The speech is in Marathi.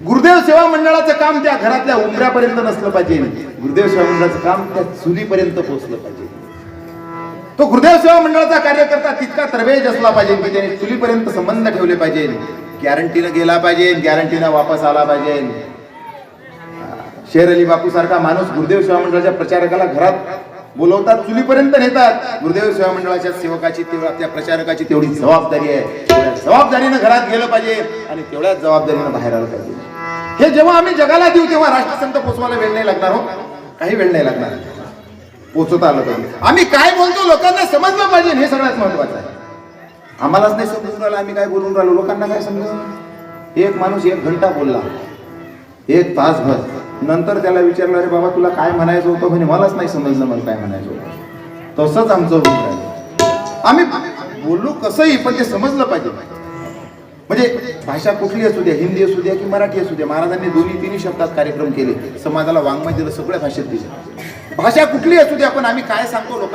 गुरुदेव सेवा मंडळाचं काम त्या घरातल्या उंबऱ्यापर्यंत नसलं पाहिजे. गुरुदेव सेवा मंडळाचं काम त्या चुलीपर्यंत पोहोचलं पाहिजे. तो गुरुदेव सेवा मंडळाचा कार्यकर्ता तितका तरबेज असला पाहिजे की त्याने चुलीपर्यंत संबंध ठेवले पाहिजे. गॅरंटीनं गेला पाहिजे, गॅरंटीनं वापस आला पाहिजे. शेर अली बापू सारखा माणूस गुरुदेव सेवा मंडळाच्या प्रचारकाला घरात बोलवतात, चुलीपर्यंत नेतात. गुरुदेव सेवा मंडळाच्या सेवकाची त्या प्रचारकाची तेवढी जबाबदारी आहे. तेवढ्या जबाबदारीनं घरात गेलं पाहिजे आणि तेवढ्याच जबाबदारीनं बाहेर आलं पाहिजे. हे जेव्हा आम्ही जगाला देऊ तेव्हा राष्ट्रसंत पोचवायला वेळ नाही लागणार. हो, काही वेळ नाही लागणार, पोचवता आलं पाहिजे. आम्ही काय बोलतो लोकांना समजलं पाहिजे, हे सगळ्यात महत्वाचं आहे. आम्हालाच नाही समजून राहिलं आम्ही काय बोलून राहिलो, लोकांना काय समजलं. एक माणूस 1 घंटा बोलला, 1 तासभर, नंतर त्याला विचारलं, अरे बाबा तुला काय म्हणायचं होतं, म्हणे मलाच नाही समजलं मला काय म्हणायचं होतं. तसंच आमचं होऊन राहिलं. आम्ही बोललो कसंही, पण ते समजलं पाहिजे. म्हणजे भाषा कुठली असू द्या, हिंदी असू द्या की मराठी असू द्या, महाराजांनी 2-3 शब्दात कार्यक्रम केले, समाजाला वाङ्मय दिलं, सगळ्या भाषेत दिलं. भाषा कुठली असू द्या, पण आम्ही काय सांगतो लोकांना